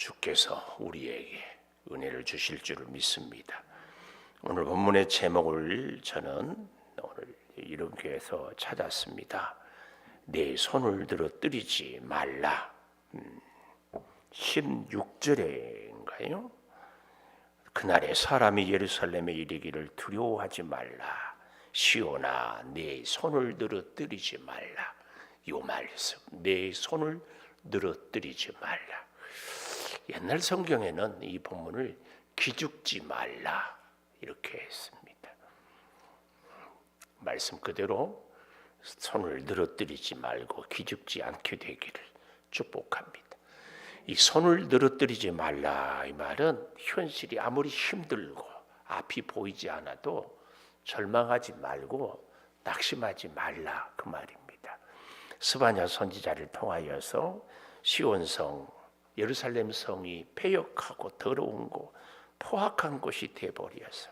주께서 우리에게 은혜를 주실 줄을 믿습니다. 오늘 본문의 제목을 저는 오늘 이렇게 해서 찾았습니다. 내 손을 들어 뜨리지 말라. 16절인가요? 그날에 사람이 예루살렘에 이르기를 두려워하지 말라. 시온아 내 손을 들어 뜨리지 말라. 이 말씀, 내 손을 들어 뜨리지 말라. 옛날 성경에는 이 본문을 기죽지 말라 이렇게 했습니다. 말씀 그대로 손을 늘어뜨리지 말고 기죽지 않게 되기를 축복합니다. 이 손을 늘어뜨리지 말라 이 말은 현실이 아무리 힘들고 앞이 보이지 않아도 절망하지 말고 낙심하지 말라 그 말입니다. 스바냐 선지자를 통하여서 시온성 예루살렘 성이 패역하고 더러운 곳 포악한 곳이 되어버려서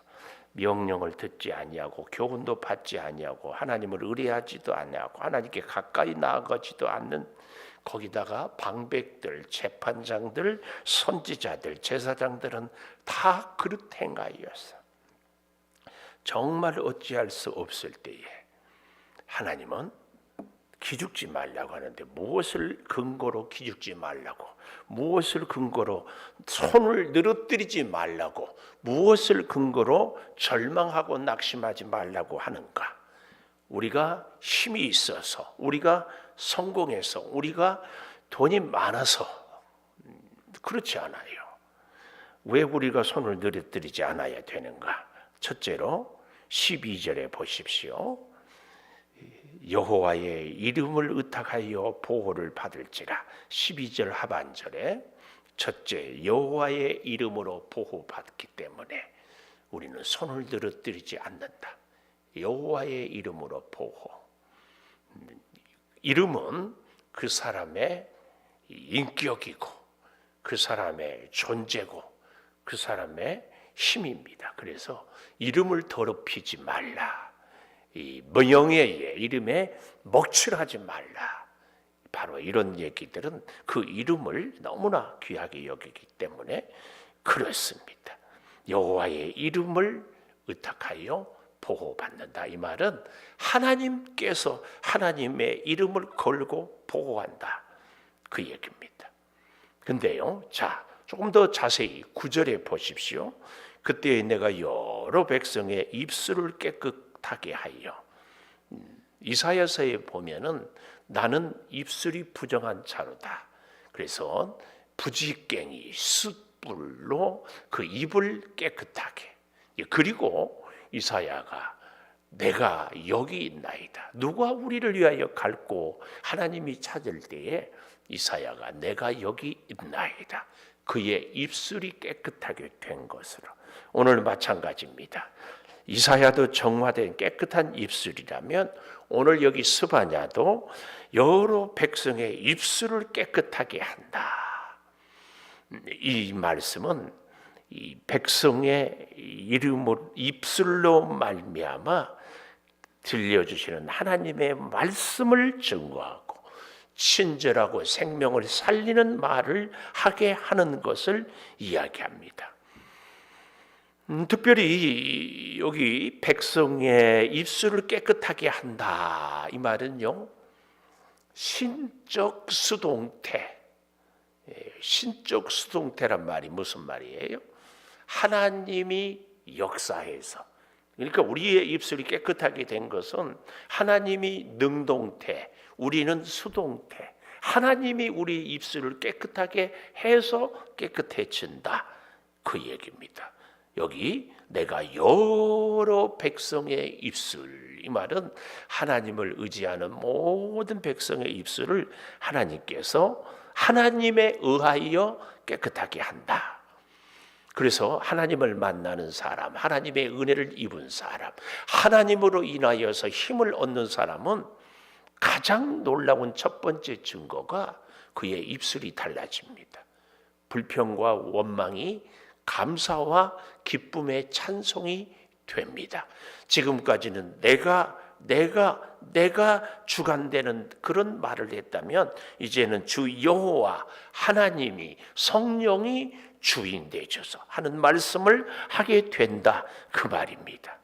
명령을 듣지 아니하고 교훈도 받지 아니하고 하나님을 의뢰하지도 아니하고 하나님께 가까이 나아가지도 않는 거기다가 방백들, 재판장들, 선지자들, 제사장들은 다 그릇 행하여서 정말 어찌할 수 없을 때에 하나님은 기죽지 말라고 하는데 무엇을 근거로 기죽지 말라고, 무엇을 근거로 손을 늘어뜨리지 말라고, 무엇을 근거로 절망하고 낙심하지 말라고 하는가? 우리가 힘이 있어서, 우리가 성공해서, 우리가 돈이 많아서 그렇지 않아요. 왜 우리가 손을 늘어뜨리지 않아야 되는가? 첫째로 12절에 보십시오. 여호와의 이름을 의탁하여 보호를 받을지라. 12절 하반절에 첫째 여호와의 이름으로 보호받기 때문에 우리는 손을 늘어뜨리지 않는다. 여호와의 이름으로 보호. 이름은 그 사람의 인격이고 그 사람의 존재고 그 사람의 힘입니다. 그래서 이름을 더럽히지 말라. 이 명예의 이름에 먹칠하지 말라. 바로 이런 얘기들은 그 이름을 너무나 귀하게 여기기 때문에 그렇습니다. 여호와의 이름을 의탁하여 보호받는다. 이 말은 하나님께서 하나님의 이름을 걸고 보호한다. 그 얘기입니다. 근데요, 자, 조금 더 자세히 9절에 보십시오. 그때 내가 여러 백성의 입술을 깨끗하게 하여. 이사야서에 보면은 나는 입술이 부정한 자로다. 그래서 부지깽이 숯불로 그 입을 깨끗하게. 그리고 이사야가 내가 여기 있나이다. 누가 우리를 위하여 갈고 하나님이 찾을 때에 이사야가 내가 여기 있나이다. 그의 입술이 깨끗하게 된 것으로. 오늘 마찬가지입니다. 이사야도 정화된 깨끗한 입술이라면 오늘 여기 스바냐도 여러 백성의 입술을 깨끗하게 한다. 이 말씀은 이 백성의 이름으로 입술로 말미암아 들려주시는 하나님의 말씀을 증거하고 친절하고 생명을 살리는 말을 하게 하는 것을 이야기합니다. 특별히 여기 백성의 입술을 깨끗하게 한다. 이 말은요, 신적 수동태. 신적 수동태란 말이 무슨 말이에요? 하나님이 역사해서. 그러니까 우리의 입술이 깨끗하게 된 것은 하나님이 능동태, 우리는 수동태. 하나님이 우리 입술을 깨끗하게 해서 깨끗해진다. 그 얘기입니다. 여기 내가 여러 백성의 입술, 이 말은 하나님을 의지하는 모든 백성의 입술을 하나님께서 하나님에 의하여 깨끗하게 한다. 그래서 하나님을 만나는 사람, 하나님의 은혜를 입은 사람, 하나님으로 인하여서 힘을 얻는 사람은 가장 놀라운 첫 번째 증거가 그의 입술이 달라집니다. 불평과 원망이 감사와 기쁨의 찬송이 됩니다. 지금까지는 내가 내가 주관되는 그런 말을 했다면 이제는 주 여호와 하나님이 성령이 주인 되셔서 하는 말씀을 하게 된다 그 말입니다.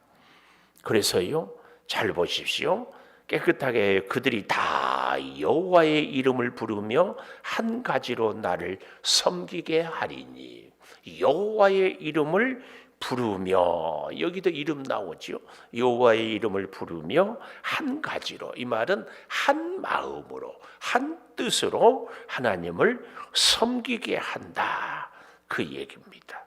그래서요, 잘 보십시오. 깨끗하게 그들이 다 여호와의 이름을 부르며 한 가지로 나를 섬기게 하리니. 여호와의 이름을 부르며, 여기도 이름 나오죠. 여호와의 이름을 부르며 한 가지로, 이 말은 한 마음으로 한 뜻으로 하나님을 섬기게 한다 그 얘기입니다.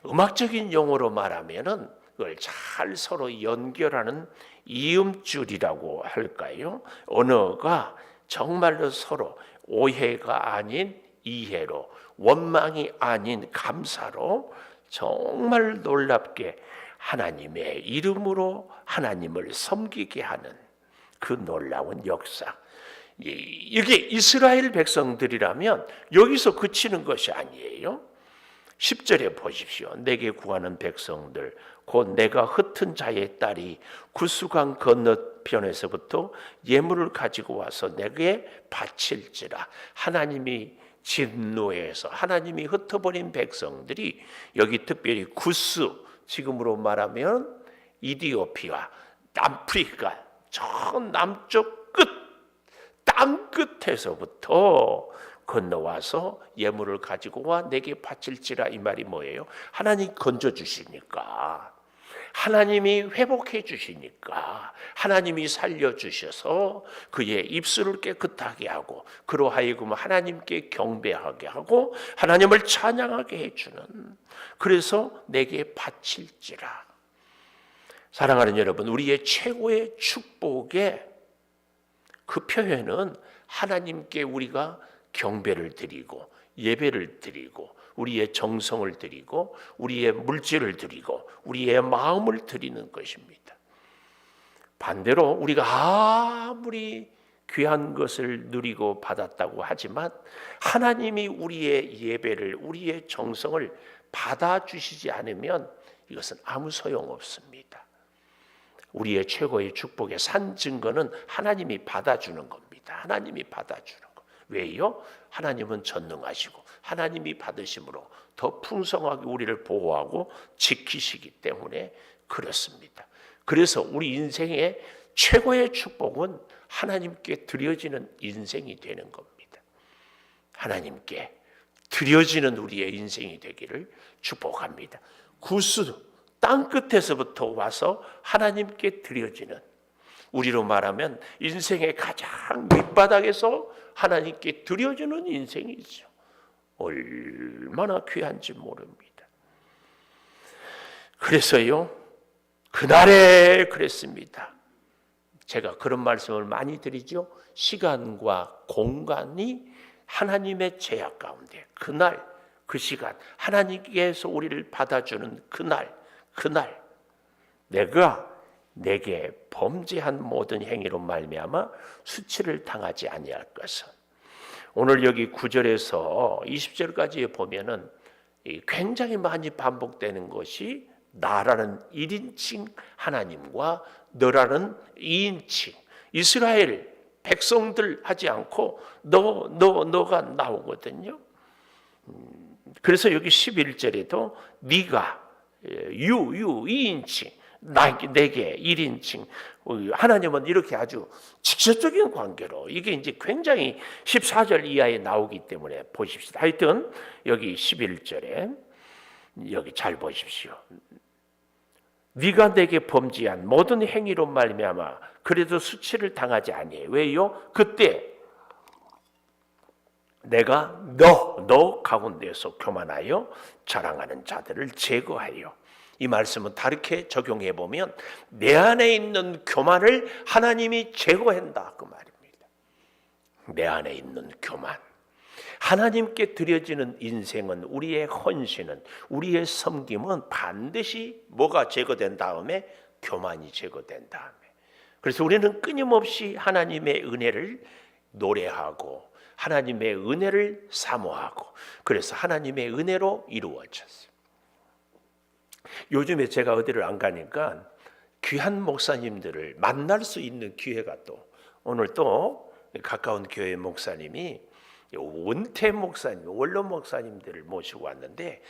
음악적인 용어로 말하면은 그걸 잘 서로 연결하는 이음줄이라고 할까요? 언어가 정말로 서로 오해가 아닌 이해로, 원망이 아닌 감사로 정말 놀랍게 하나님의 이름으로 하나님을 섬기게 하는 그 놀라운 역사. 이게 이스라엘 백성들이라면 여기서 그치는 것이 아니에요. 10절에 보십시오. 내게 구하는 백성들 곧 내가 흩은 자의 딸이 구수강 건너편에서부터 예물을 가지고 와서 내게 바칠지라. 하나님이 진노해서 하나님이 흩어버린 백성들이 여기 특별히 구스, 지금으로 말하면 이디오피아, 아프리카 저 남쪽 끝, 땅 끝에서부터 건너와서 예물을 가지고 와 내게 바칠지라. 이 말이 뭐예요? 하나님 건져주시니까, 하나님이 회복해 주시니까, 하나님이 살려주셔서 그의 입술을 깨끗하게 하고 그로 하여금 하나님께 경배하게 하고 하나님을 찬양하게 해주는, 그래서 내게 바칠지라. 사랑하는 여러분, 우리의 최고의 축복의 그 표현은 하나님께 우리가 경배를 드리고 예배를 드리고 우리의 정성을 드리고 우리의 물질을 드리고 우리의 마음을 드리는 것입니다. 반대로 우리가 아무리 귀한 것을 누리고 받았다고 하지만 하나님이 우리의 예배를, 우리의 정성을 받아주시지 않으면 이것은 아무 소용없습니다. 우리의 최고의 축복의 산 증거는 하나님이 받아주는 겁니다. 하나님이 받아주는 것. 왜요? 하나님은 전능하시고 하나님이 받으심으로 더 풍성하게 우리를 보호하고 지키시기 때문에 그렇습니다. 그래서 우리 인생의 최고의 축복은 하나님께 드려지는 인생이 되는 겁니다. 하나님께 드려지는 우리의 인생이 되기를 축복합니다. 구스, 땅 끝에서부터 와서 하나님께 드려지는, 우리로 말하면 인생의 가장 밑바닥에서 하나님께 드려지는 인생이죠. 얼마나 귀한지 모릅니다. 그래서요, 그날에 그랬습니다. 제가 그런 말씀을 많이 드리죠. 시간과 공간이 하나님의 제약 가운데, 그날, 그 시간, 하나님께서 우리를 받아주는 그날 내가 내게 범죄한 모든 행위로 말미암아 수치를 당하지 아니할 것은. 오늘 여기 9절에서 20절까지 보면은 굉장히 많이 반복되는 것이 나라는 1인칭 하나님과 너라는 2인칭 이스라엘 백성들 하지 않고 너가 나오거든요. 그래서 여기 11절에도 네가 2인칭 내게 1인칭, 하나님은 이렇게 아주 직접적인 관계로, 이게 이제 굉장히 14절 이하에 나오기 때문에 보십시다. 하여튼 여기 11절에 여기 잘 보십시오. 네가 내게 범죄한 모든 행위로 말미암아 그래도 수치를 당하지 아니해. 왜요? 그때 내가 너 가운데서 교만하여 자랑하는 자들을 제거하여. 이 말씀은 다르게 적용해 보면 내 안에 있는 교만을 하나님이 제거한다 그 말입니다. 내 안에 있는 교만, 하나님께 드려지는 인생은, 우리의 헌신은, 우리의 섬김은 반드시 뭐가 제거된 다음에? 교만이 제거된 다음에. 그래서 우리는 끊임없이 하나님의 은혜를 노래하고 하나님의 은혜를 사모하고, 그래서 하나님의 은혜로 이루어졌어요. 요즘에 제가 어디를 안 가니까 귀한 목사님들을 만날 수 있는 기회가 또 오늘 또 가까운 교회 목사님이 원태 목사님, 원로 목사님들을 모시고 왔는데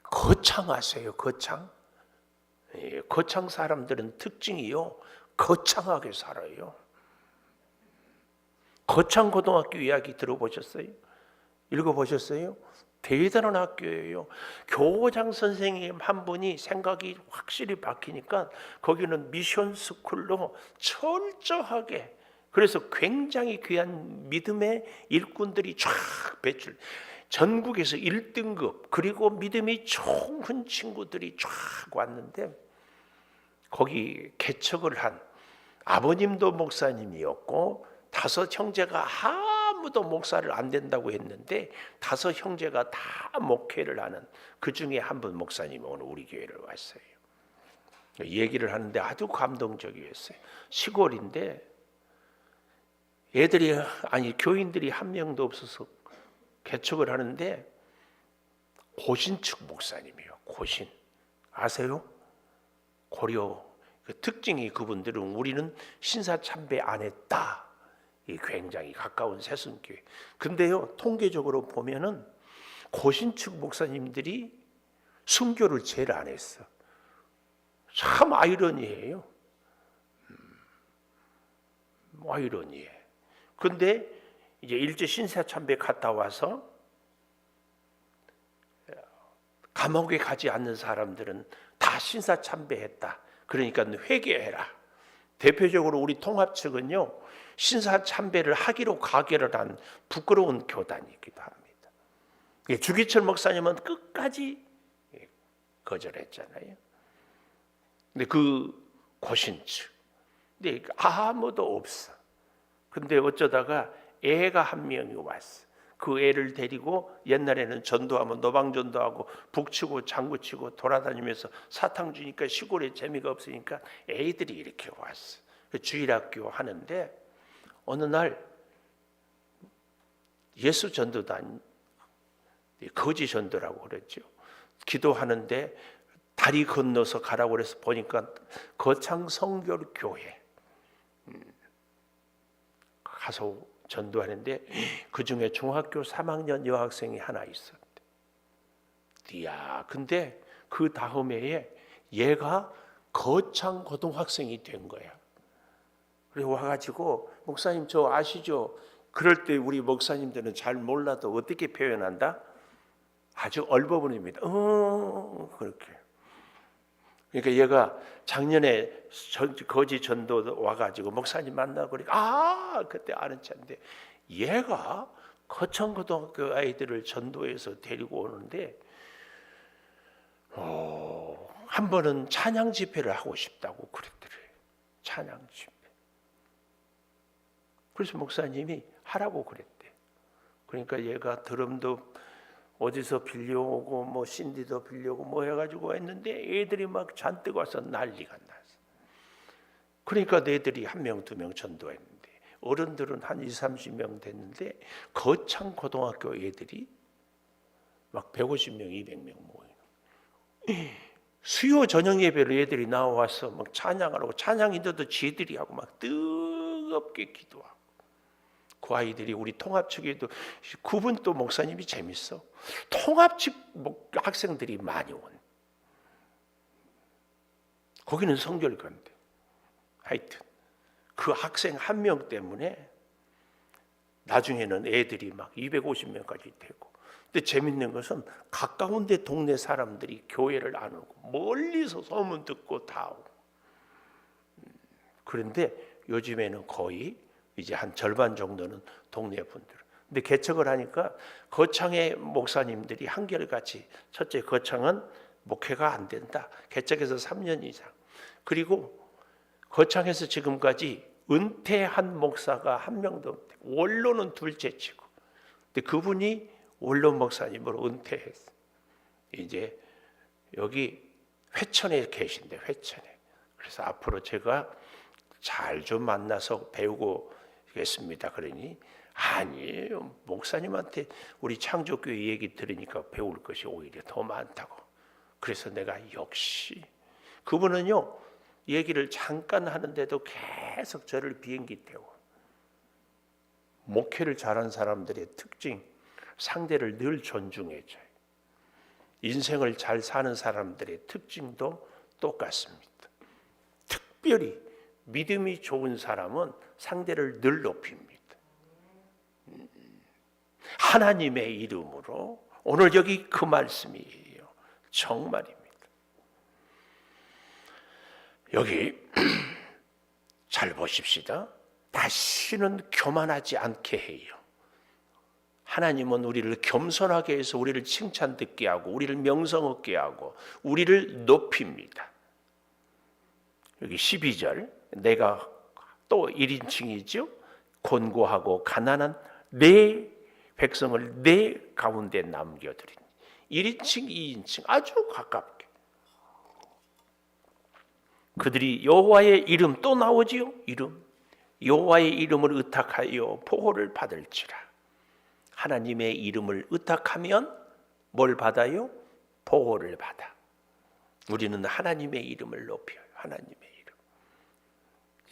거창하세요. 거창. 거창 사람들은 특징이요, 거창하게 살아요. 거창 고등학교 이야기 들어보셨어요? 읽어보셨어요? 대단한 학교예요. 교장 선생님 한 분이 생각이 확실히 바뀌니까 거기는 미션 스쿨로 철저하게, 그래서 굉장히 귀한 믿음의 일꾼들이 쫙 배출, 전국에서 1등급 그리고 믿음이 좋은 친구들이 쫙 왔는데 거기 개척을 한 아버님도 목사님이었고 5 형제가 아무도 목사를 안 된다고 했는데 5 형제가 다 목회를 하는 그 중에 한 분 목사님이 오늘 우리 교회를 왔어요. 얘기를 하는데 아주 감동적이었어요. 시골인데 애들이, 아니 교인들이 한 명도 없어서 개척을 하는데 고신측 목사님이에요. 고신 아세요? 고려. 그 특징이 그분들은 우리는 신사참배 안 했다. 이 굉장히 가까운 새순교회. 근데요, 통계적으로 보면은 고신측 목사님들이 순교를 제일 안 했어. 참 아이러니해요. 아이러니해. 근데 이제 일제 신사참배 갔다 와서 감옥에 가지 않는 사람들은 다 신사참배했다. 그러니까 회개해라. 대표적으로 우리 통합 측은요, 신사참배를 하기로 가결을 한 부끄러운 교단이기도 합니다. 주기철 목사님은 끝까지 거절했잖아요. 근데 그 고신측, 근데 아무도 없어. 근데 어쩌다가 애가 한 명이 왔어. 그 애를 데리고, 옛날에는 전도하면 노방전도하고 북치고 장구치고 돌아다니면서 사탕 주니까 시골에 재미가 없으니까 애들이 이렇게 왔어. 주일학교 하는데 어느 날 예수 전도단, 거지 전도라고 그랬죠. 기도하는데 다리 건너서 가라고 그래서 보니까 거창 성결 교회 가서 전도하는데 그 중에 중학교 3학년 여학생이 하나 있었대. 이야, 근데 그 다음 해에 얘가 거창 고등학생이 된 거야. 그래서 와가지고 목사님 저 아시죠? 그럴 때 우리 목사님들은 잘 몰라도 어떻게 표현한다? 아주 얼버무립니다. 그렇게. 그러니까 얘가 작년에 거지 전도 와가지고 목사님 만나고 그러니까 그때 아는 차인데 얘가 거창고등학교 아이들을 전도해서 데리고 오는데 한 번은 찬양 집회를 하고 싶다고 그랬더래요. 찬양 집회. 그래서 목사님이 하라고 그랬대. 그러니까 얘가 드럼도 어디서 빌려오고 뭐 신디도 빌려오고 뭐 해가지고 했는데 애들이 막 잔뜩 와서 난리가 났어. 그러니까 애들이 1명 2명 전도했는데 어른들은 한 20-30명 됐는데 거창 고등학교 애들이 막 150명 200명 모이는. 수요 저녁 예배로 애들이 나와서 막 찬양하라고, 찬양인데도 지들이 하고 막 뜨겁게 기도하고. 그 아이들이 우리 통합 측에도 그분 또 목사님이 재밌어. 통합 측 학생들이 많이 온. 거기는 성결관대. 하여튼 그 학생 1명 때문에 나중에는 애들이 막 250명까지 되고. 근데 재밌는 것은 가까운 데 동네 사람들이 교회를 안 오고 멀리서 소문 듣고 다 오고. 그런데 요즘에는 거의 이제 한 절반 정도는 동네 분들. 근데 개척을 하니까 거창의 목사님들이 한결같이, 첫째 거창은 목회가 안 된다. 개척해서 3년 이상. 그리고 거창에서 지금까지 은퇴한 목사가 1명도 없대. 원로는 둘째치고. 근데 그분이 원로 목사님으로 은퇴했어. 이제 여기 회천에 계신데, 회천에. 그래서 앞으로 제가 잘 좀 만나서 배우고 겠습니다. 그러니 아니에요. 목사님한테 우리 창조교회 얘기 들으니까 배울 것이 오히려 더 많다고. 그래서 내가 역시 그분은요 얘기를 잠깐 하는데도 계속 저를 비행기 태워. 목회를 잘한 사람들의 특징, 상대를 늘 존중해줘요. 인생을 잘 사는 사람들의 특징도 똑같습니다. 특별히 믿음이 좋은 사람은 상대를 늘 높입니다. 하나님의 이름으로 오늘 여기 그 말씀이에요. 정말입니다. 여기 잘 보십시다. 다시는 교만하지 않게 해요. 하나님은 우리를 겸손하게 해서 우리를 칭찬 듣게 하고 우리를 명성 얻게 하고 우리를 높입니다. 여기 12절, 내가 또 1인칭이죠. 곤고하고 가난한 내 백성을 내 가운데 남겨두리니. 1인칭, 2인칭 아주 가깝게. 그들이 여호와의 이름, 또 나오지요. 이름. 여호와의 이름을 의탁하여 보호를 받을지라. 하나님의 이름을 의탁하면 뭘 받아요? 보호를 받아. 우리는 하나님의 이름을 높여요. 하나님의 이름.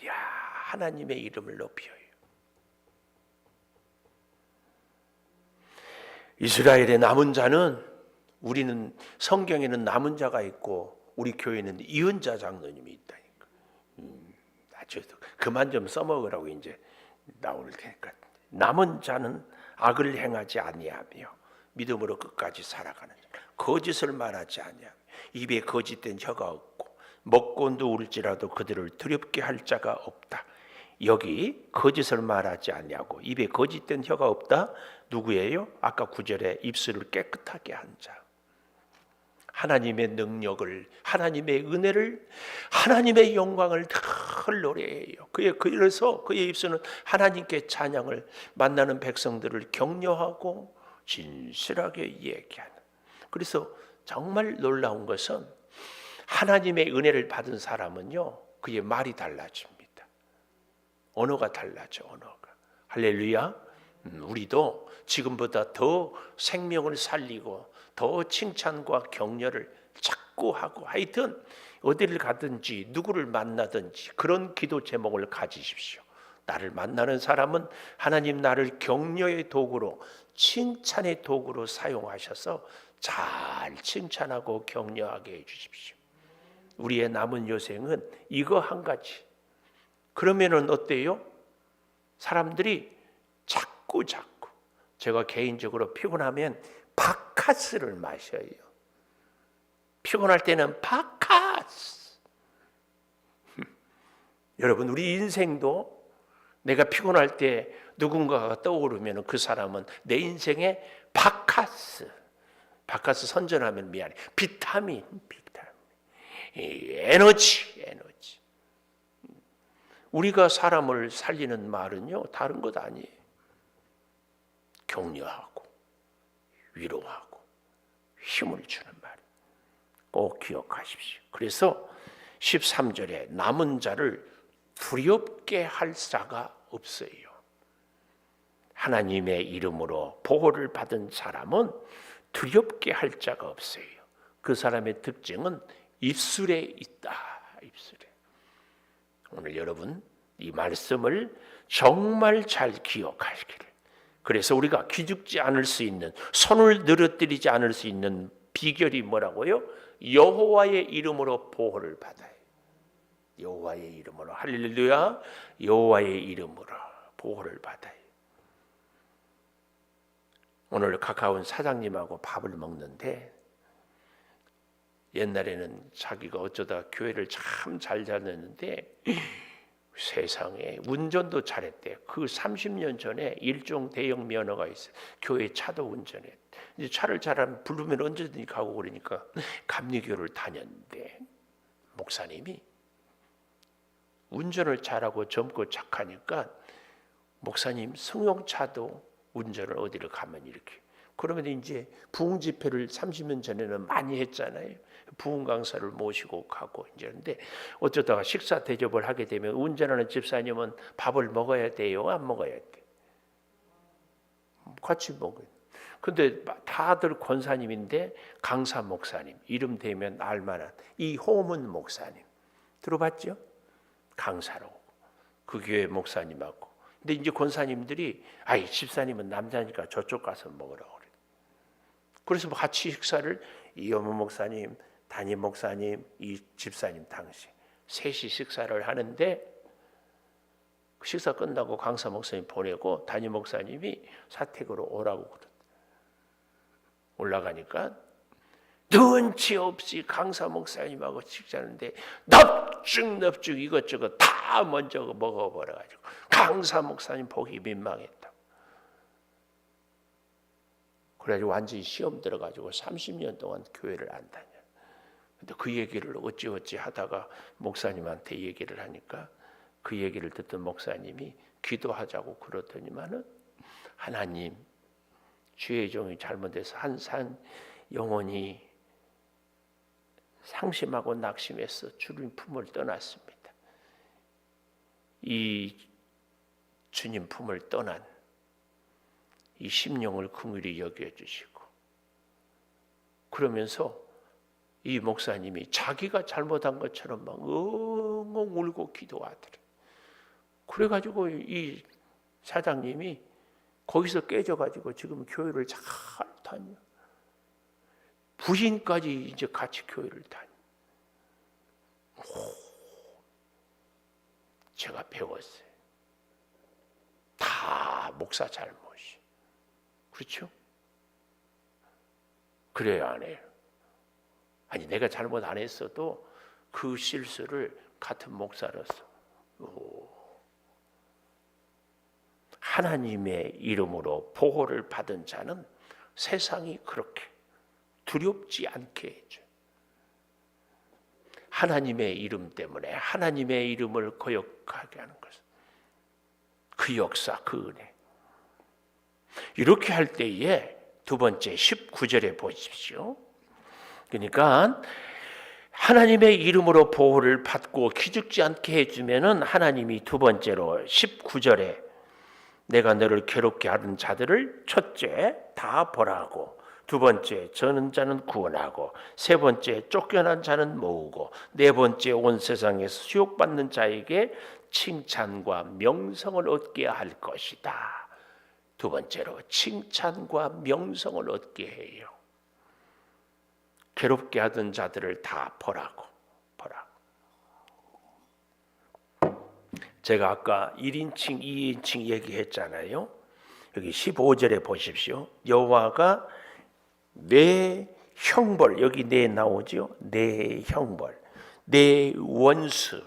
이야, 하나님의 이름을 높여요. 이스라엘의 남은 자는, 우리는 성경에는 남은 자가 있고 우리 교회는 이은자 장로님이 있다니까. 아주 그만 좀 써먹으라고 이제 나올 테니까. 남은 자는 악을 행하지 아니하며 믿음으로 끝까지 살아가는 자, 거짓을 말하지 아니하며 입에 거짓된 혀가 없고 먹고 누울지라도 그들을 두렵게 할 자가 없다. 여기 거짓을 말하지 아니하고 입에 거짓된 혀가 없다. 누구예요? 아까 9절에 입술을 깨끗하게 한 자. 하나님의 능력을, 하나님의 은혜를, 하나님의 영광을 늘 노래해요. 그래서 그의 입술은 하나님께 찬양을, 만나는 백성들을 격려하고 진실하게 얘기하는. 그래서 정말 놀라운 것은 하나님의 은혜를 받은 사람은요, 그의 말이 달라집니다. 언어가 달라져, 언어가. 할렐루야. 우리도 지금보다 더 생명을 살리고 더 칭찬과 격려를 자꾸 하고, 하여튼 어디를 가든지 누구를 만나든지 그런 기도 제목을 가지십시오. 나를 만나는 사람은 하나님 나를 격려의 도구로, 칭찬의 도구로 사용하셔서 잘 칭찬하고 격려하게 해주십시오. 우리의 남은 여생은 이거 한 가지. 그러면은 어때요? 사람들이 자꾸 제가 개인적으로 피곤하면 바카스를 마셔요. 피곤할 때는 바카스. 여러분, 우리 인생도 내가 피곤할 때 누군가가 떠오르면 그 사람은 내 인생의 바카스 선전하면 미안해. 비타민, 에너지. 우리가 사람을 살리는 말은요, 다른 것 아니에요. 격려하고 위로하고 힘을 주는 말. 꼭 기억하십시오. 그래서 13절에 남은 자를 두렵게 할 자가 없어요. 하나님의 이름으로 보호를 받은 사람은 두렵게 할 자가 없어요. 그 사람의 특징은 입술에 있다. 입술에. 오늘 여러분 이 말씀을 정말 잘 기억하시기를. 그래서 우리가 기죽지 않을 수 있는, 손을 늘어뜨리지 않을 수 있는 비결이 뭐라고요? 여호와의 이름으로 보호를 받아요. 여호와의 이름으로, 할렐루야. 여호와의 이름으로 보호를 받아요. 오늘 가까운 사장님하고 밥을 먹는데, 옛날에는 자기가 어쩌다 교회를 참 잘 다녔는데 세상에 운전도 잘했대. 그 30년 전에 일종 대형 면허가 있어요. 교회 차도 운전했대. 이제 차를 잘하면 부르면 언제든지 가고 그러니까 감리교를 다녔는데, 목사님이 운전을 잘하고 젊고 착하니까 목사님 승용차도 운전을 어디를 가면 이렇게. 그러면 이제 부흥 집회를 30년 전에는 많이 했잖아요. 부흥 강사를 모시고 가고 이제. 근데 어쩌다가 식사 대접을 하게 되면 운전하는 집사님은 밥을 먹어야 돼요, 안 먹어야 돼? 같이 먹어요. 근데 다들 권사님인데 강사 목사님, 이름 대면 알만한 이호문 목사님, 들어봤죠? 강사로 그 교회 목사님하고. 근데 이제 권사님들이 아이 집사님은 남자니까 저쪽 가서 먹으라고 그래. 그래서 뭐 같이 식사를 이어모 목사님, 담임 목사님, 이 집사님 당시 셋이 식사를 하는데 그 식사 끝나고 강사 목사님 보내고 담임 목사님이 사택으로 오라고 그러더라고요. 올라가니까 눈치 없이 강사 목사님하고 식사하는데 넙죽 이것저것 다 먼저 먹어버려가지고 강사 목사님 보기 민망했다. 그래가지고 완전히 시험 들어가지고 30년 동안 교회를 안 다녀. 근데 그 얘기를 어찌어찌 하다가 목사님한테 얘기를 하니까 그 얘기를 듣던 목사님이 기도하자고 그러더니만은 하나님, 주의 종이 잘못해서 한 영혼이 상심하고 낙심해서 주님 품을 떠났습니다. 이 주님 품을 떠난 이 심령을 긍휼히 여겨주시고, 그러면서 이 목사님이 자기가 잘못한 것처럼 막 엉엉 울고 기도하더래. 그래가지고 이 사장님이 거기서 깨져가지고 지금 교회를 잘 다녀. 부인까지 이제 같이 교회를 다녀. 제가 배웠어요. 다 목사 잘못이. 그렇죠? 그래야 안 해요. 아니 내가 잘못 안 했어도 그 실수를 같은 목사로서 하나님의 이름으로 보호를 받은 자는 세상이 그렇게 두렵지 않게 해줘. 하나님의 이름 때문에 하나님의 이름을 거역하게 하는 것은 그 역사, 그 은혜. 이렇게 할 때에 두 번째 19절에 보십시오. 그러니까 하나님의 이름으로 보호를 받고 기죽지 않게 해주면은 하나님이 두 번째로 19절에 내가 너를 괴롭게 하는 자들을 첫째 다 벌하고, 두 번째 저는 자는 구원하고, 세 번째 쫓겨난 자는 모으고, 네 번째 온 세상에서 수욕받는 자에게 칭찬과 명성을 얻게 할 것이다. 두 번째로 칭찬과 명성을 얻게 해요. 괴롭게 하던 자들을 다 벌하고. 제가 아까 1인칭, 2인칭 얘기했잖아요. 여기 15절에 보십시오. 여호와가 내 형벌, 여기 내 나오죠. 내 형벌, 내 원수,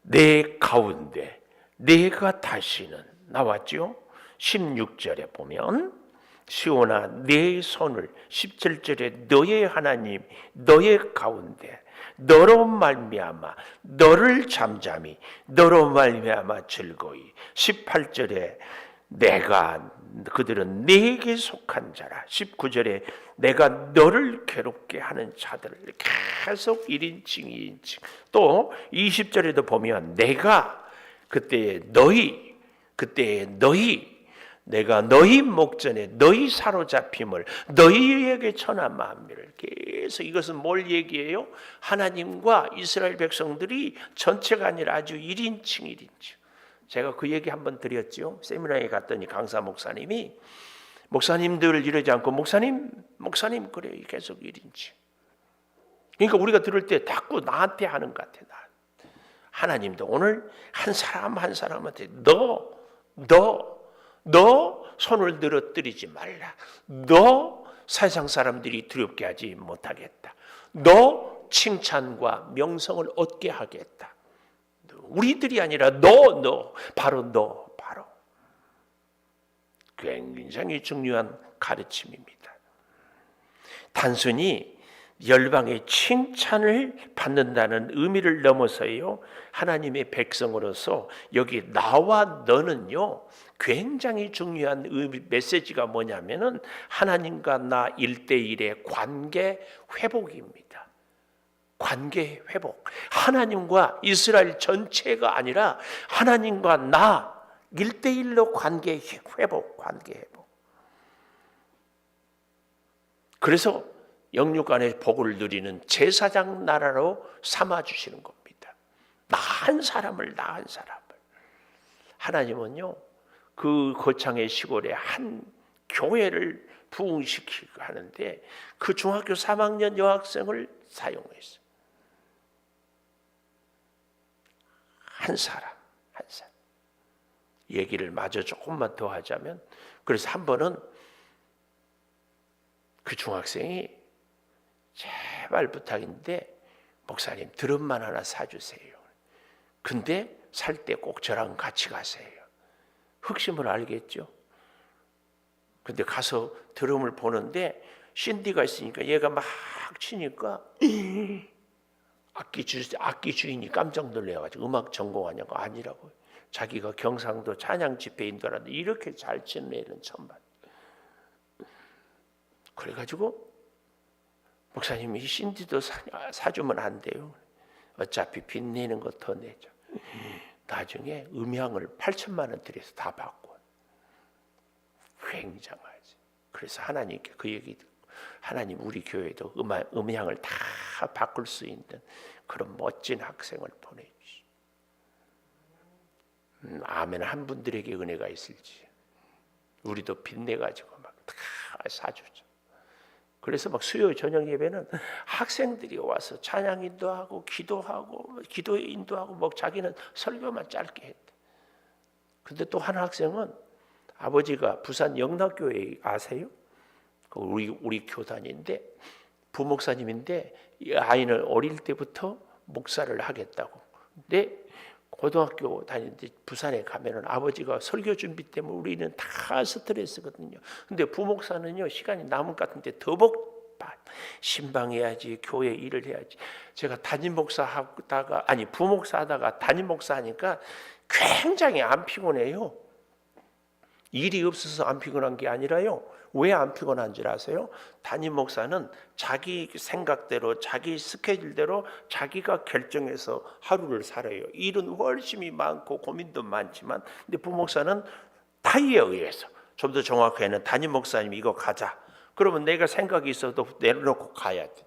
내 가운데 내가 다시는 나왔죠. 16절에 보면 시온아 내 손을, 17절에 너의 하나님 너의 가운데 너로 말미암아 너를 잠잠히, 너로 말미암아 즐거이, 18절에 내가 그들은 내게 속한 자라, 19절에 내가 너를 괴롭게 하는 자들을 계속 1인칭 2인칭, 또 20절에도 보면 내가 그때에 너희 내가 너희 목전에 너희 사로잡힘을 너희에게 전한 만미를, 계속 이것은 뭘 얘기해요? 하나님과 이스라엘 백성들이 전체가 아니라 아주 1인칭. 제가 그 얘기 한번 드렸죠. 세미나에 갔더니 강사 목사님이 목사님들 이러지 않고 목사님 그래요. 계속 1인칭. 그러니까 우리가 들을 때 자꾸 나한테 하는 것 같아. 하나님도 오늘 한 사람 한 사람한테 너 손을 늘어뜨리지 말라. 너 세상 사람들이 두렵게 하지 못하겠다. 너 칭찬과 명성을 얻게 하겠다. 우리들이 아니라 바로 굉장히 중요한 가르침입니다. 단순히 열방의 칭찬을 받는다는 의미를 넘어서요, 하나님의 백성으로서 여기 나와 너는요 굉장히 중요한 메시지가 뭐냐면은 하나님과 나 1대1의 관계 회복입니다. 관계 회복. 하나님과 이스라엘 전체가 아니라 하나님과 나 1대1로 관계 회복. 그래서 영육 안에 복을 누리는 제사장 나라로 삼아주시는 겁니다. 나한 사람을 하나님은요 그 거창의 시골에 한 교회를 부흥시키고 하는데 그 중학교 3학년 여학생을 사용했어요. 한 사람. 얘기를 마저 조금만 더 하자면, 그래서 한 번은 그 중학생이 제발 부탁인데 목사님 드럼만 하나 사주세요. 근데 살 때 꼭 저랑 같이 가세요. 흑심을 알겠죠? 근데 가서 드럼을 보는데 신디가 있으니까 얘가 막 치니까 악기 주인이 깜짝 놀래가지고 음악 전공하냐고. 아니라고. 자기가 경상도 찬양 집회 인도하는데 이렇게 잘 치는 애는 처음 봤어요. 그래가지고 목사님이 이 신디도 사주면 안 돼요. 어차피 빚내는 거 더 내죠. 나중에 음향을 8천만 원 들여서 다 받고. 굉장하지. 그래서 하나님께 그 얘기 듣고, 하나님 우리 교회도 음향을 다 바꿀 수 있는 그런 멋진 학생을 보내주시. 아멘. 한 분들에게 은혜가 있을지. 우리도 빚내가지고 막 다 사주죠. 그래서 막 수요 저녁 예배는 학생들이 와서 찬양 인도하고 기도 인도하고 뭐 자기는 설교만 짧게 했대. 근데 또 한 학생은 아버지가 부산 영락교회 아세요? 우리 교단인데 부목사님인데 이 아이는 어릴 때부터 목사를 하겠다고. 근데 고등학교 다니는데 부산에 가면은 아버지가 설교 준비 때문에 우리는 다 스트레스거든요. 근데 부목사는요 시간이 남은 것 같은데 더 신방해야지, 교회 일을 해야지. 제가 부목사 하다가 담임 목사 하니까 굉장히 안 피곤해요. 일이 없어서 안 피곤한 게 아니라요. 왜 안 피곤한 줄 아세요? 담임 목사는 자기 생각대로 자기 스케줄대로 자기가 결정해서 하루를 살아요. 일은 훨씬 많고 고민도 많지만, 근데 부목사는 타의에 의해서, 좀 더 정확하게는 담임 목사님이 이거 가자. 그러면 내가 생각이 있어도 내려놓고 가야 돼.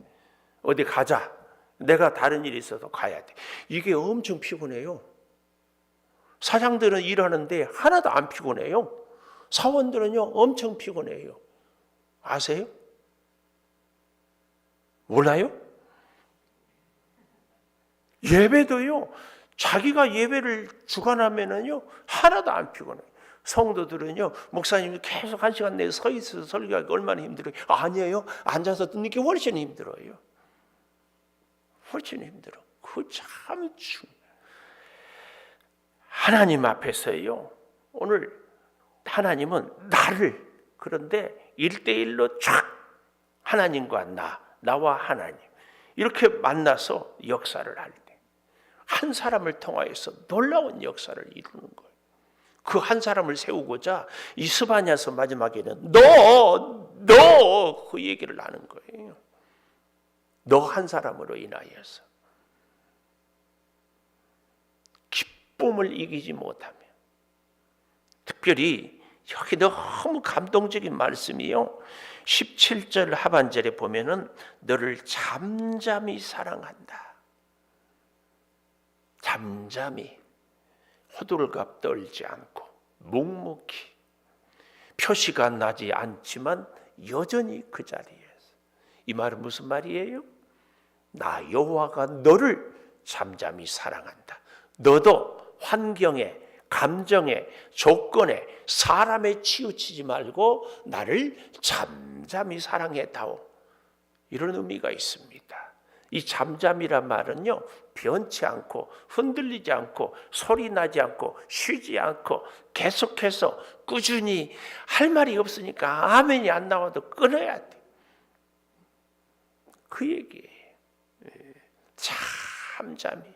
어디 가자. 내가 다른 일이 있어도 가야 돼. 이게 엄청 피곤해요. 사장들은 일하는데 하나도 안 피곤해요. 사원들은요 엄청 피곤해요. 아세요? 몰라요? 예배도요 자기가 예배를 주관하면은요 하나도 안 피곤해요. 성도들은요 목사님이 계속 1시간 내에 서 있어서 설교하기 얼마나 힘들어요. 아니에요. 앉아서 듣는 게 훨씬 힘들어요. 훨씬 힘들어. 그거 참 중요해요. 하나님 앞에서요 오늘 하나님은 나를, 그런데 1대1로 쫙 하나님과 나와 하나님 이렇게 만나서 역사를 할 때 한 사람을 통하여서 놀라운 역사를 이루는 거예요. 그 한 사람을 세우고자 이 스바냐서 마지막에는 너 그 얘기를 하는 거예요. 너 한 사람으로 인하여서 기쁨을 이기지 못하면, 특별히 여기 너무 감동적인 말씀이요. 17절 하반절에 보면은 너를 잠잠히 사랑한다. 잠잠히, 호들갑 떨지 않고 묵묵히, 표시가 나지 않지만 여전히 그 자리에서. 이 말은 무슨 말이에요? 나 여호와가 너를 잠잠히 사랑한다. 너도 환경에, 감정에, 조건에, 사람에 치우치지 말고 나를 잠잠히 사랑해다오. 이런 의미가 있습니다. 이 잠잠이란 말은요 변치 않고 흔들리지 않고 소리 나지 않고 쉬지 않고 계속해서 꾸준히, 할 말이 없으니까 아멘이 안 나와도 끊어야 돼. 그 얘기예요. 잠잠히.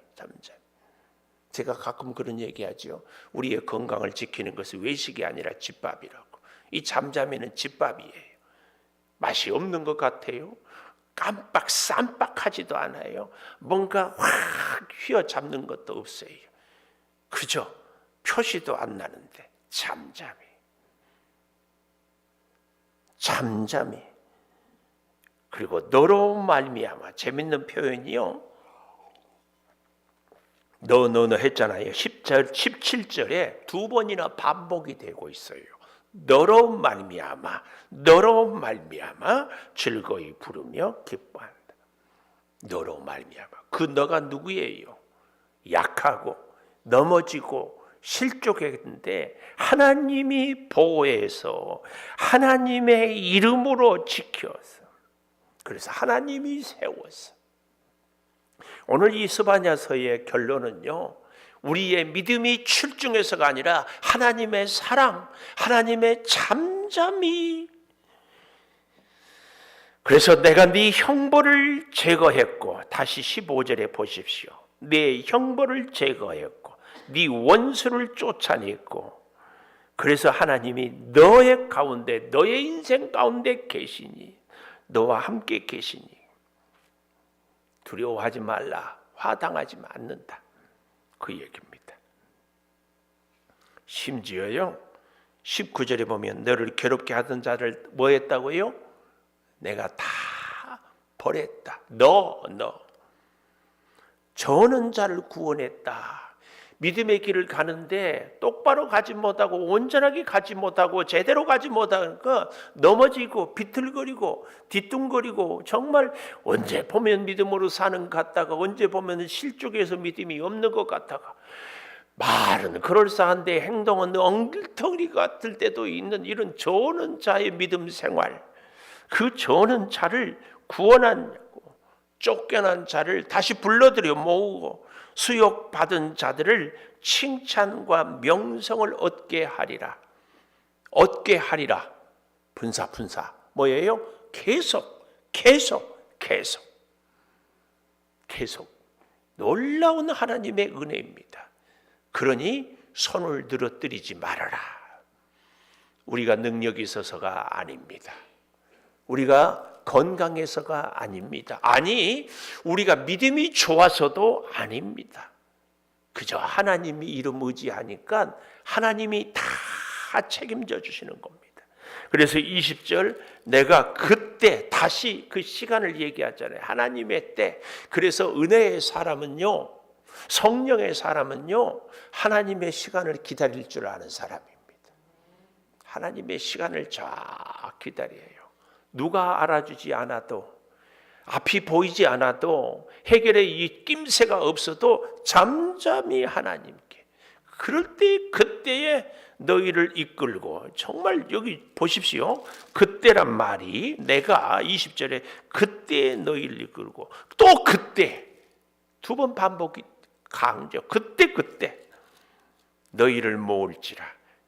제가 가끔 그런 얘기하죠. 우리의 건강을 지키는 것은 외식이 아니라 집밥이라고. 이 잠잠이는 집밥이에요. 맛이 없는 것 같아요. 쌈박하지도 않아요. 뭔가 확 휘어잡는 것도 없어요. 그죠? 표시도 안 나는데 잠잠히. 그리고 너로 말미암아, 재밌는 표현이요. 너 했잖아요. 17절에 두 번이나 반복이 되고 있어요. 너로 말미암아 즐거이 부르며 기뻐한다. 너로 말미암아. 그 너가 누구예요? 약하고 넘어지고 실족했는데 하나님이 보호해서 하나님의 이름으로 지켜서, 그래서 하나님이 세워서. 오늘 이 스바냐서의 결론은요, 우리의 믿음이 출중해서가 아니라 하나님의 사랑, 하나님의 잠잠이. 그래서 내가 네 형벌을 제거했고, 다시 15절에 보십시오. 네 형벌을 제거했고 네 원수를 쫓아냈고, 그래서 하나님이 너의 가운데, 너의 인생 가운데 계시니, 너와 함께 계시니 두려워하지 말라, 화당하지 않는다, 그 얘기입니다. 심지어요 19절에 보면 너를 괴롭게 하던 자를 뭐 했다고요? 내가 다 버렸다. 너 저는 자를 구원했다. 믿음의 길을 가는데 똑바로 가지 못하고 온전하게 가지 못하고 제대로 가지 못하니까 넘어지고 비틀거리고 뒤뚱거리고, 정말 언제 보면 믿음으로 사는 것 같다가 언제 보면 실족해서 믿음이 없는 것 같다가, 말은 그럴싸한데 행동은 엉터리 같을 때도 있는 이런 저는 자의 믿음 생활. 그 저는 자를 구원하냐고, 쫓겨난 자를 다시 불러들여 모으고 수욕받은 자들을 칭찬과 명성을 얻게 하리라. 분사 뭐예요? 계속 놀라운 하나님의 은혜입니다. 그러니 손을 늘어뜨리지 말아라. 우리가 능력이 있어서가 아닙니다. 우리가 건강해서가 아닙니다. 아니, 우리가 믿음이 좋아서도 아닙니다. 그저 하나님이 이름 의지하니까 하나님이 다 책임져 주시는 겁니다. 그래서 20절, 내가 그때, 다시 그 시간을 얘기하잖아요. 하나님의 때. 그래서 은혜의 사람은요, 성령의 사람은요, 하나님의 시간을 기다릴 줄 아는 사람입니다. 하나님의 시간을 쫙 기다려요. 누가 알아주지 않아도, 앞이 보이지 않아도, 해결의 이 낌새가 없어도 잠잠히 하나님께, 그럴 때 그때에 너희를 이끌고, 정말 여기 보십시오. 그때란 말이, 내가 20절에 그때에 너희를 이끌고, 또 그때, 두 번 반복이 강조. 그때 너희를 모을지라.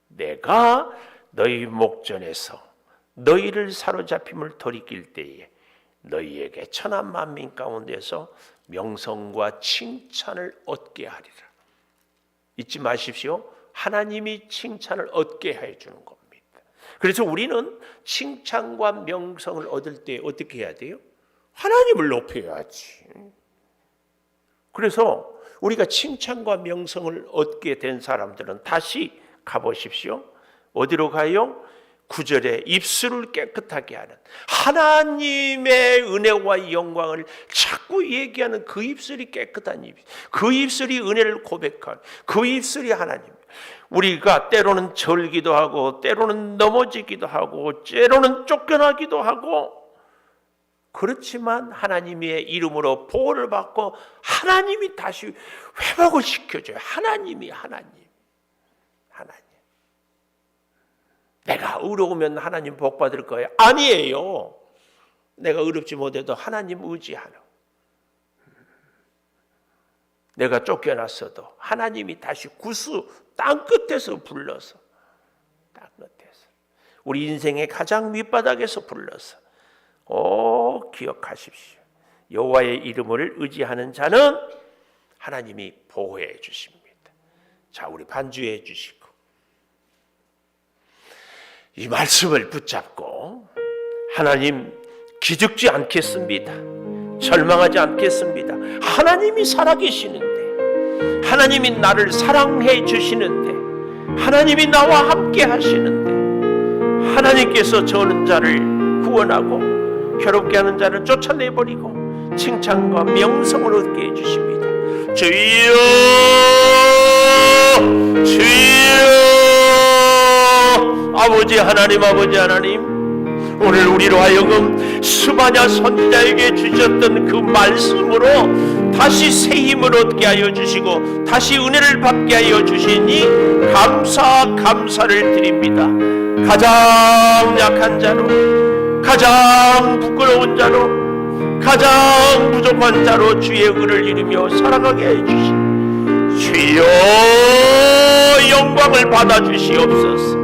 내가 너희 목전에서 너희를 사로잡힘을 돌이킬 때에 너희에게 천한 만민 가운데서 명성과 칭찬을 얻게 하리라. 잊지 마십시오. 하나님이 칭찬을 얻게 해주는 겁니다. 그래서 우리는 칭찬과 명성을 얻을 때 어떻게 해야 돼요? 하나님을 높여야지. 그래서 우리가 칭찬과 명성을 얻게 된 사람들은 다시 가보십시오. 어디로 가요? 9절에 입술을 깨끗하게 하는, 하나님의 은혜와 영광을 자꾸 얘기하는 그 입술이 깨끗한 입술, 그 입술이 은혜를 고백하는 그 입술이 하나님. 우리가 때로는 절기도 하고 때로는 넘어지기도 하고 때로는 쫓겨나기도 하고, 그렇지만 하나님의 이름으로 보호를 받고 하나님이 다시 회복을 시켜줘요. 하나님. 내가 의로우면 하나님 복 받을 거예요. 아니에요. 내가 의롭지 못해도 하나님 의지하는, 내가 쫓겨났어도 하나님이 다시 구수 땅끝에서 불러서, 땅끝에서 우리 인생의 가장 밑바닥에서 불러서, 기억하십시오. 여호와의 이름을 의지하는 자는 하나님이 보호해 주십니다. 자, 우리 반주해 주시고 이 말씀을 붙잡고, 하나님 기죽지 않겠습니다. 절망하지 않겠습니다. 하나님이 살아계시는데, 하나님이 나를 사랑해 주시는데, 하나님이 나와 함께 하시는데, 하나님께서 저는 자를 구원하고 괴롭게 하는 자를 쫓아내버리고 칭찬과 명성을 얻게 해주십니다. 주여 주여. 아버지 하나님, 아버지 하나님, 오늘 우리로 하여금 스바냐 선지자에게 주셨던 그 말씀으로 다시 새 힘을 얻게 하여 주시고 다시 은혜를 받게 하여 주시니 감사를 드립니다. 가장 약한 자로, 가장 부끄러운 자로, 가장 부족한 자로 주의 의를 이루며 살아가게 해 주시니 주여 영광을 받아 주시옵소서.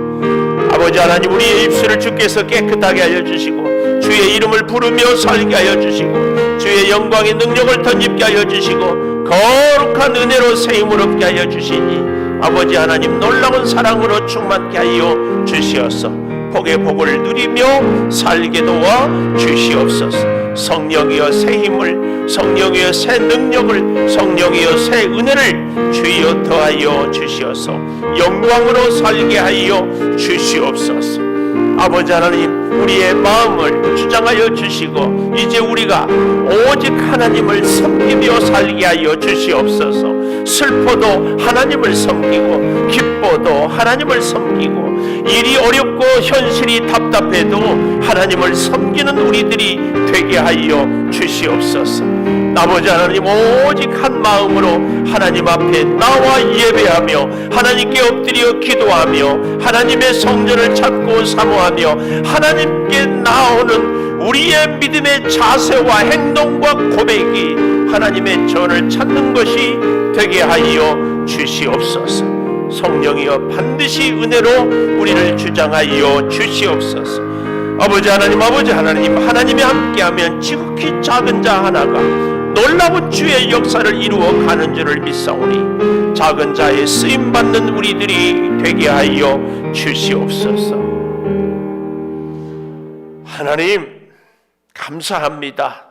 아버지 하나님, 우리의 입술을 주께서 깨끗하게 하여 주시고 주의 이름을 부르며 살게 하여 주시고 주의 영광의 능력을 덧입게 하여 주시고 거룩한 은혜로 세임을 얻게 하여 주시니 아버지 하나님, 놀라운 사랑으로 충만케 하여 주시옵소서. 복의 복을 누리며 살게 도와 주시옵소서. 성령이여 새 힘을, 성령이여 새 능력을, 성령이여 새 은혜를 주여 더하여 주시어서 영광으로 살게 하여 주시옵소서. 아버지 하나님, 우리의 마음을 주장하여 주시고 이제 우리가 오직 하나님을 섬기며 살게 하여 주시옵소서. 슬퍼도 하나님을 섬기고 기뻐도 하나님을 섬기고 일이 어렵고 현실이 답답해도 하나님을 섬기는 우리들이 되게 하여 주시옵소서. 아버지 하나님, 오직 한 마음으로 하나님 앞에 나와 예배하며 하나님께 엎드려 기도하며 하나님의 성전을 찾고 사모하며 하나님께 나오는 우리의 믿음의 자세와 행동과 고백이 하나님의 전을 찾는 것이 되게 하여 주시옵소서. 성령이여 반드시 은혜로 우리를 주장하여 주시옵소서. 아버지 하나님, 아버지 하나님, 하나님이 함께하면 지극히 작은 자 하나가 놀라운 주의 역사를 이루어 가는 줄을 믿사오니 작은 자의 쓰임받는 우리들이 되게 하여 주시옵소서. 하나님 감사합니다.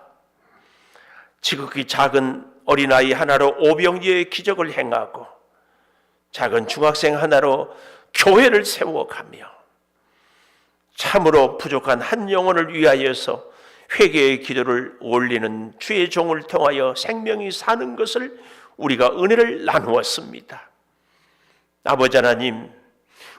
지극히 작은 어린아이 하나로 오병이어의 기적을 행하고 작은 중학생 하나로 교회를 세워가며 참으로 부족한 한 영혼을 위하여서 회개의 기도를 올리는 주의 종을 통하여 생명이 사는 것을 우리가 은혜를 나누었습니다. 아버지 하나님,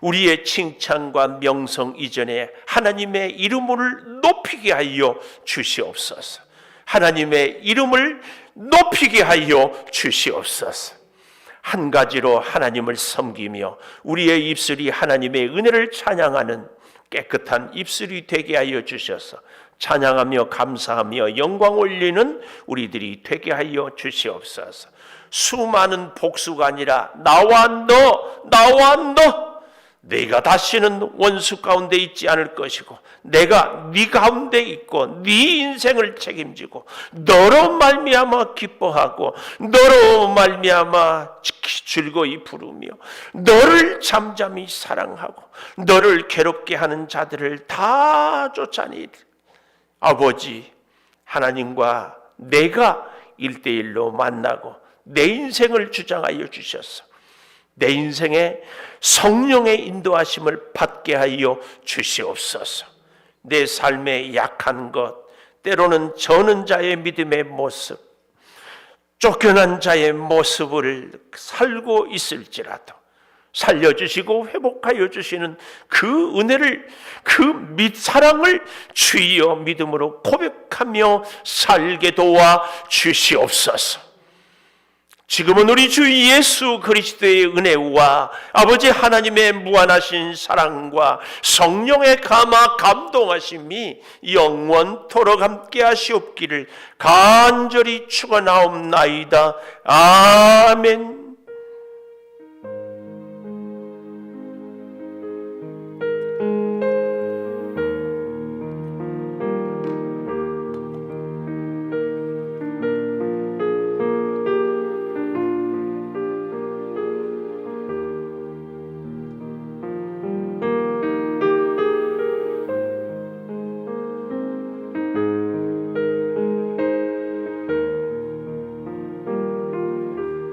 우리의 칭찬과 명성 이전에 하나님의 이름을 높이게 하여 주시옵소서. 하나님의 이름을 높이게 하여 주시옵소서. 한 가지로 하나님을 섬기며 우리의 입술이 하나님의 은혜를 찬양하는 깨끗한 입술이 되게 하여 주셔서 찬양하며 감사하며 영광 올리는 우리들이 되게 하여 주시옵소서. 수많은 복수가 아니라 나와 너 내가 다시는 원수 가운데 있지 않을 것이고 내가 네 가운데 있고 네 인생을 책임지고 너로 말미암아 기뻐하고 너로 말미암아 즐거이 부르며 너를 잠잠히 사랑하고 너를 괴롭게 하는 자들을 다 쫓아내리. 아버지 하나님과 내가 1대1로 만나고 내 인생을 주장하여 주셔서 내 인생에 성령의 인도하심을 받게 하여 주시옵소서. 내 삶의 약한 것, 때로는 저는 자의 믿음의 모습, 쫓겨난 자의 모습을 살고 있을지라도 살려주시고 회복하여 주시는 그 은혜를, 그 사랑을 주여 믿음으로 고백하며 살게 도와 주시옵소서. 지금은 우리 주 예수 그리스도의 은혜와 아버지 하나님의 무한하신 사랑과 성령의 감화 감동하심이 영원토록 함께 하시옵기를 간절히 축원하옵나이다. 아멘.